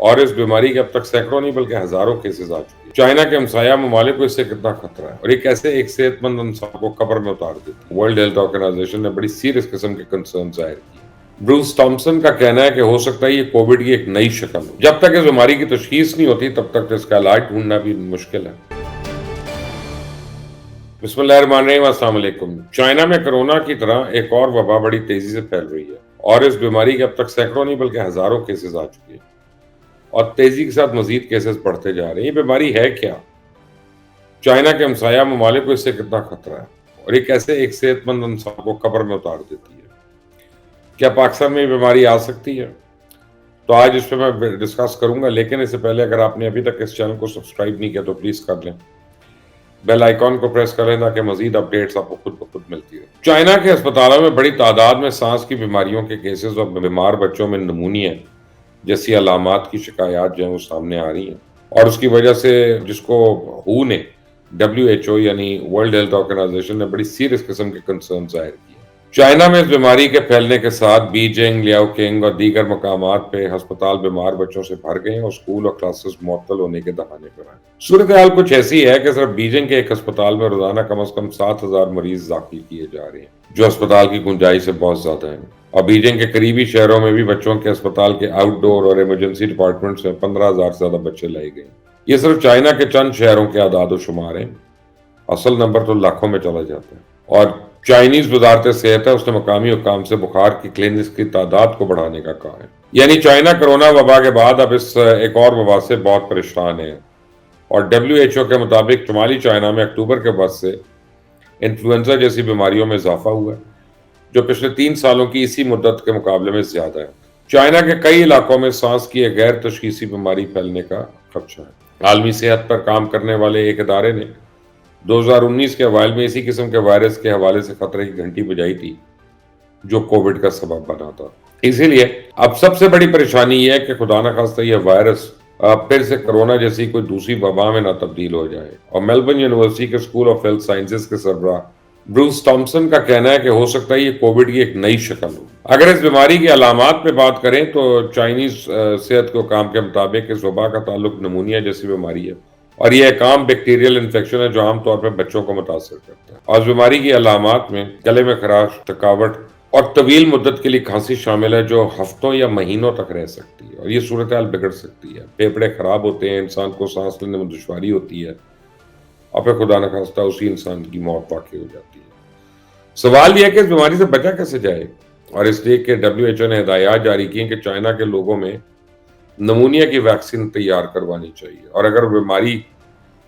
اور اس بیماری کے اب تک سینکڑوں نہیں بلکہ ہزاروں کیسز آ چکے ہیں۔ چائنا کے ہمسایہ ممالک کو اس سے کتنا خطرہ ہے اور یہ کیسے ایک صحت مند انسان کو قبر میں اتار دیتی ہے۔ ورلڈ ہیلتھ آرگنائزیشن نے بڑی سیریس قسم کے کنسرن ظاہر کیے۔ بروس ٹامسن کا کہنا ہے کہ ہو سکتا ہے یہ کووڈ کی ایک نئی شکل ہو۔ جب تک اس بیماری کی تشخیص نہیں ہوتی تب تک اس کا علاج ڈھونڈنا بھی مشکل ہے۔ بسم اللہ الرحمن الرحیم، السلام علیکم۔ چائنا میں کرونا کی طرح ایک اور وبا بڑی تیزی سے پھیل رہی ہے اور اس بیماری کے اب تک سینکڑوں نہیں بلکہ ہزاروں کیسز آ چکے ہیں اور تیزی کے ساتھ مزید کیسز بڑھتے جا رہے ہیں۔ یہ بیماری ہے کیا؟ چائنا کے ہمسایہ ممالک کو اس سے کتنا خطرہ ہے اور یہ کیسے ایک صحت مند انسان کو قبر میں اتار دیتی ہے؟ کیا پاکستان میں یہ بیماری آ سکتی ہے؟ تو آج اس پہ میں ڈسکس کروں گا، لیکن اس سے پہلے اگر آپ نے ابھی تک اس چینل کو سبسکرائب نہیں کیا تو پلیز کر لیں، بیل آئیکن کو پریس کریں تاکہ مزید اپڈیٹس آپ کو خود بخود ملتی رہے۔ چائنا کے ہسپتالوں میں بڑی تعداد میں سانس کی بیماریوں کے کیسز اور بیمار بچوں میں نمونیا جیسی علامات کی شکایات جو ہیں وہ سامنے آ رہی ہیں، اور اس کی وجہ سے جس کو WHO نے WHO یعنی ورلڈ ہیلتھ آرگنائزیشن نے بڑی سیریس قسم کے کنسرن ظاہر کیے۔ چائنا میں اس بیماری کے پھیلنے کے ساتھ بیجنگ، لیاؤ کنگ اور دیگر مقامات پہ ہسپتال بیمار بچوں سے بھر گئے ہیں اور اسکول اور کلاسز معطل ہونے کے دہانے پر ہیں۔ صورتحال کچھ ایسی ہے کہ صرف بیجنگ کے ایک ہسپتال میں روزانہ کم از کم 7,000 مریض داخل کیے جا رہے ہیں، جو ہسپتال کی گنجائش سے بہت زیادہ ہیں، اور بیجنگ کے قریبی شہروں میں بھی بچوں کے ہسپتال کے آؤٹ ڈور اور ایمرجنسی ڈپارٹمنٹس میں 15,000 سے زیادہ بچے لائے گئے۔ یہ صرف چائنا کے چند شہروں کے اعداد و شمار ہیں، اصل نمبر تو لاکھوں میں چلا جاتا ہے۔ اور چائنیز وزارت صحت ہے، اس نے مقامی حکام سے بخار کی کلینکس کی تعداد کو بڑھانے کا کہا ہے۔ یعنی چائنا کرونا وبا کے بعد اب اس ایک اور وبا سے بہت پریشان ہے، اور WHO کے مطابق شمالی چائنا میں اکتوبر کے بعد سے انفلوئنزا جیسی بیماریوں میں اضافہ ہوا ہے، جو پچھلے 3 سالوں کی اسی مدت کے مقابلے میں زیادہ ہے۔ چائنا کے کئی علاقوں میں سانس کی ایک غیر تشخیصی بیماری پھیلنے کا خدشہ ہے۔ عالمی صحت پر کام کرنے والے ایک ادارے نے 2019 کے اوائل میں اسی قسم کے وائرس کے حوالے سے خطرے کی گھنٹی بجائی تھی جو کووڈ کا سبب بنا تھا۔ اسی لیے اب سب سے بڑی پریشانی یہ ہے کہ خدا نخواستہ یہ وائرس پھر سے کرونا جیسی کوئی دوسری وبا میں نہ تبدیل ہو جائے۔ اور میلبرن یونیورسٹی کے اسکول آف ہیلتھ سائنسز کے سربراہ بروس ٹامسن کا کہنا ہے کہ ہو سکتا ہے یہ کووڈ کی ایک نئی شکل ہو۔ اگر اس بیماری کی علامات پہ بات کریں تو چائنیز صحت کے حکام کے مطابق اس وبا کا تعلق نمونیا جیسی بیماری ہے، اور یہ ایک عام بیکٹیریل انفیکشن ہے جو عام طور پر بچوں کو متاثر کرتا ہے۔ اور اس بیماری کی علامات میں گلے میں خراش، تھکاوٹ اور طویل مدت کے لیے کھانسی شامل ہے جو ہفتوں یا مہینوں تک رہ سکتی ہے، اور یہ صورتحال بگڑ سکتی ہے۔ پھیپھڑے خراب ہوتے ہیں، انسان کو سانس لینے میں دشواری ہوتی ہے، اور پھر خدا نخواستہ اسی انسان کی موت واقع ہو جاتی ہے۔ سوال یہ ہے کہ اس بیماری سے بچا کیسے جائے، اور اس لیے کہ WHO نے ہدایات جاری کی ہیں کہ چائنا کے لوگوں میں نمونیا کی ویکسین تیار کروانی چاہیے، اور اگر بیماری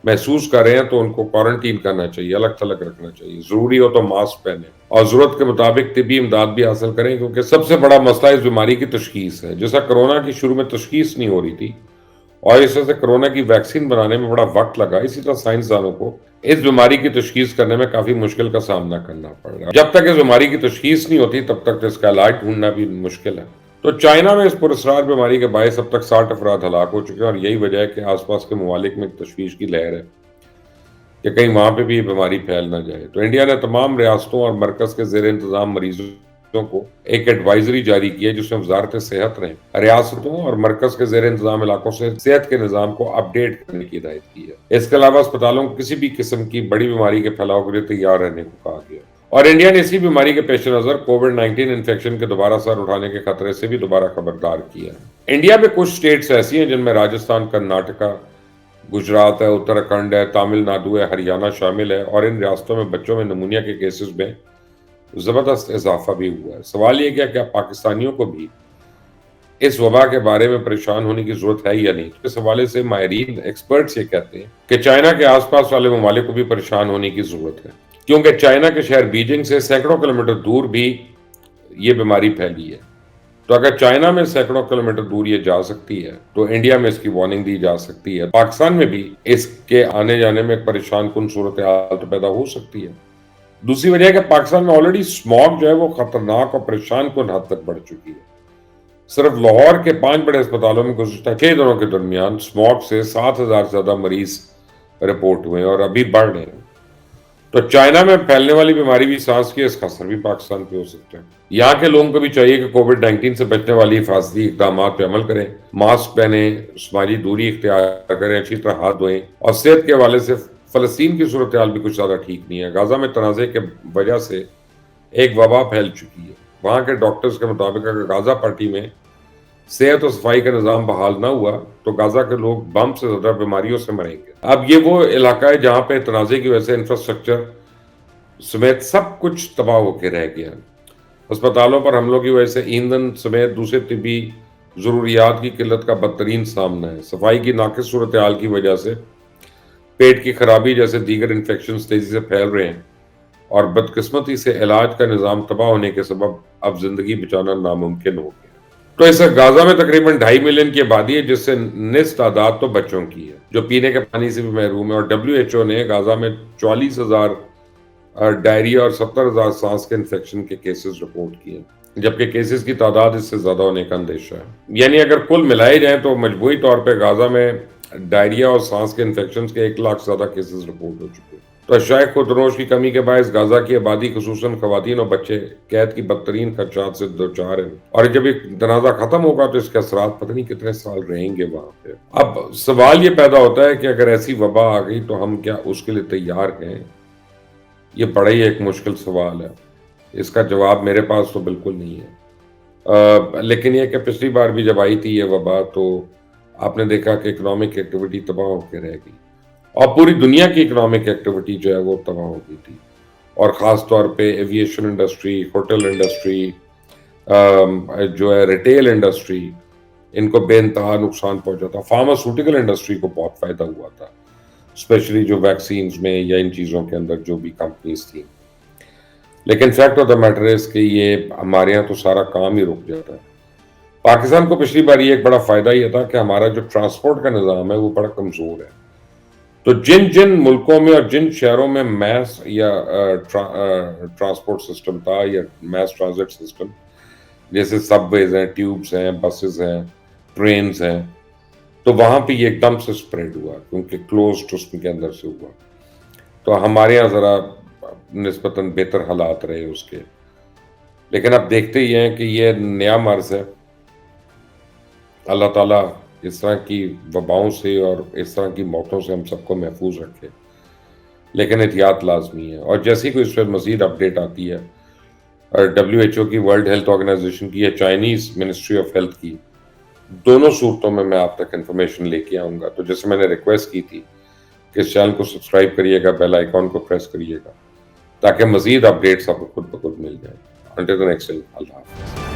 محسوس کر رہے ہیں تو ان کو کوارنٹین کرنا چاہیے، الگ تھلگ رکھنا چاہیے، ضروری ہو تو ماسک پہنیں اور ضرورت کے مطابق طبی امداد بھی حاصل کریں، کیونکہ سب سے بڑا مسئلہ اس بیماری کی تشخیص ہے۔ جیسا کرونا کی شروع میں تشخیص نہیں ہو رہی تھی اور اس وجہ سے کرونا کی ویکسین بنانے میں بڑا وقت لگا، اسی طرح سائنسدانوں کو اس بیماری کی تشخیص کرنے میں کافی مشکل کا سامنا کرنا پڑ رہا ہے۔ جب تک اس بیماری کی تشخیص نہیں ہوتی تب تک اس کا علاج ڈھونڈنا بھی مشکل ہے۔ تو چائنا میں اس پراسرار بیماری کے باعث اب تک 60 افراد ہلاک ہو چکے ہیں، اور یہی وجہ ہے کہ آس پاس کے ممالک میں تشویش کی لہر ہے کہ کہیں وہاں پہ بھی یہ بیماری پھیل نہ جائے۔ تو انڈیا نے تمام ریاستوں اور مرکز کے زیر انتظام مریضوں کو ایک ایڈوائزری جاری کی ہے جس میں وزارت صحت نے ریاستوں اور مرکز کے زیر انتظام علاقوں سے صحت کے نظام کو اپ ڈیٹ کرنے کی ہدایت کی ہے۔ اس کے علاوہ اسپتالوں کو کسی بھی قسم کی بڑی بیماری کے پھیلاؤ کے لیے تیار رہنے کو کہا گیا، اور انڈیا نے اسی بیماری کے پیش نظر کووڈ-19 انفیکشن کے دوبارہ سر اٹھانے کے خطرے سے بھی دوبارہ خبردار کیا ہے۔ انڈیا میں کچھ سٹیٹس ایسی ہیں جن میں راجستھان، کرناٹکا، گجرات ہے، اتراکھنڈ ہے، تامل ناڈو ہے، ہریانہ شامل ہے، اور ان ریاستوں میں بچوں میں نمونیا کے کیسز میں زبردست اضافہ بھی ہوا ہے۔ سوال یہ کیا پاکستانیوں کو بھی اس وبا کے بارے میں پریشان ہونے کی ضرورت ہے یا نہیں؟ اس حوالے سے ماہرین ایکسپرٹس یہ کہتے ہیں کہ چائنا کے آس پاس والے ممالک کو بھی پریشان ہونے کی ضرورت ہے، کیونکہ چائنا کے شہر بیجنگ سے سینکڑوں کلومیٹر دور بھی یہ بیماری پھیلی ہے۔ تو اگر چائنا میں سینکڑوں کلومیٹر دور یہ جا سکتی ہے تو انڈیا میں اس کی وارننگ دی جا سکتی ہے۔ پاکستان میں بھی اس کے آنے جانے میں ایک پریشان کن صورتحال تو پیدا ہو سکتی ہے۔ دوسری وجہ ہے کہ پاکستان میں آلریڈی اسموگ جو ہے وہ خطرناک اور پریشان کن حد تک بڑھ چکی ہے۔ صرف لاہور کے 5 بڑے اسپتالوں میں گزشتہ 6 دنوں کے درمیان اسموگ سے 7,000 سے زیادہ مریض رپورٹ ہوئے ہیں اور ابھی بڑھ رہے ہیں۔ تو چائنا میں پھیلنے والی بیماری بھی سانس کی، اس کا اثر بھی پاکستان پہ ہو سکتا ہے۔ یہاں کے لوگوں کو بھی چاہیے کہ کووڈ-19 سے بچنے والی حفاظتی اقدامات پہ عمل کریں، ماسک پہنیں، سماجی دوری اختیار کریں، اچھی طرح ہاتھ دھوئیں، اور صحت کے حوالے سے فلسطین کی صورتحال بھی کچھ زیادہ ٹھیک نہیں ہے۔ غزہ میں تنازع کی وجہ سے ایک وبا پھیل چکی ہے۔ وہاں کے ڈاکٹرز کے مطابق اگر غزہ پٹی میں صحت و صفائی کا نظام بحال نہ ہوا تو غزہ کے لوگ بم سے زیادہ بیماریوں سے مریں گے۔ اب یہ وہ علاقہ ہے جہاں پہ تنازع کی وجہ سے انفراسٹرکچر سمیت سب کچھ تباہ ہو کے رہ گیا۔ اسپتالوں پر حملوں کی وجہ سے ایندھن سمیت دوسرے طبی ضروریات کی قلت کا بدترین سامنا ہے۔ صفائی کی ناقص صورتحال کی وجہ سے پیٹ کی خرابی جیسے دیگر انفیکشنز تیزی سے پھیل رہے ہیں، اور بدقسمتی سے علاج کا نظام تباہ ہونے کے سبب اب زندگی بچانا ناممکن ہو گیا۔ تو اس غزہ میں تقریباً 2.5 ملین کی آبادی ہے، جس سے نصف تعداد تو بچوں کی ہے جو پینے کے پانی سے بھی محروم ہے، اور WHO نے غزہ میں 44,000 ڈائریا اور 70,000 سانس کے انفیکشن کے کیسز رپورٹ کیے ہیں، جبکہ کیسز کی تعداد اس سے زیادہ ہونے کا اندیشہ ہے۔ یعنی اگر کل ملائے جائیں تو مجموعی طور پہ غزہ میں ڈائریا اور سانس کے انفیکشنز کے 1 لاکھ سے زیادہ کیسز رپورٹ ہو چکے ہیں۔ تو اشیاء خودروش کی کمی کے باعث غزہ کی آبادی خصوصاً خواتین اور بچے قحط کی بدترین خدشات سے دوچار ہیں، اور جب یہ تنازع ختم ہوگا تو اس کے اثرات پتہ نہیں کتنے سال رہیں گے وہاں پہ۔ اب سوال یہ پیدا ہوتا ہے کہ اگر ایسی وبا آ گئی تو ہم کیا اس کے لیے تیار ہیں؟ یہ بڑا ہی ایک مشکل سوال ہے، اس کا جواب میرے پاس تو بالکل نہیں ہے۔ لیکن یہ کہ پچھلی بار بھی جب آئی تھی یہ وبا تو آپ نے دیکھا کہ اکنامک ایکٹیویٹی تباہ ہو کے رہ گئی، اور پوری دنیا کی اکنامک ایکٹیویٹی جو ہے وہ تباہ ہو گئی تھی، اور خاص طور پہ ایویشن انڈسٹری، ہوٹل انڈسٹری، جو ہے ریٹیل انڈسٹری، ان کو بے انتہا نقصان پہنچا تھا۔ فارماسیوٹیکل انڈسٹری کو بہت فائدہ ہوا تھا، اسپیشلی جو ویکسینز میں یا ان چیزوں کے اندر جو بھی کمپنیز تھیں۔ لیکن فیکٹ آف دا میٹر اس کہ یہ ہمارے یہاں تو سارا کام ہی رک جاتا ہے۔ پاکستان کو پچھلی بار یہ ایک بڑا فائدہ یہ تھا کہ ہمارا جو ٹرانسپورٹ کا نظام ہے وہ بڑا کمزور ہے، تو جن ملکوں میں اور جن شہروں میں میس یا ٹرانسپورٹ سسٹم تھا یا میس ٹرانزٹ سسٹم، جیسے سب ویز ہیں، ٹیوبس ہیں، بسز ہیں، ٹرینز ہیں، تو وہاں پہ یہ ایک دم سے سپریڈ ہوا کیونکہ کلوزڈ اس کے اندر سے ہوا۔ تو ہمارے یہاں ذرا نسبتاً بہتر حالات رہے اس کے، لیکن اب دیکھتے ہی ہیں کہ یہ نیا مرض ہے۔ اللہ تعالیٰ اس طرح کی وباؤں سے اور اس طرح کی موتوں سے ہم سب کو محفوظ رکھے، لیکن احتیاط لازمی ہے۔ اور جیسی کوئی اس پہ مزید اپڈیٹ آتی ہے، اور WHO کی، ورلڈ ہیلتھ آرگنائزیشن کی یا چائنیز منسٹری آف ہیلتھ کی، دونوں صورتوں میں آپ تک انفارمیشن لے کے آؤں گا۔ تو جیسے میں نے ریکویسٹ کی تھی کہ اس چینل کو سبسکرائب کریے گا، بیل آئیکن کو پریس کریے گا، تاکہ مزید اپڈیٹس آپ کو خود بخود مل جائیں۔ انٹل دی نیکسٹ ٹائم، اللہ حافظ۔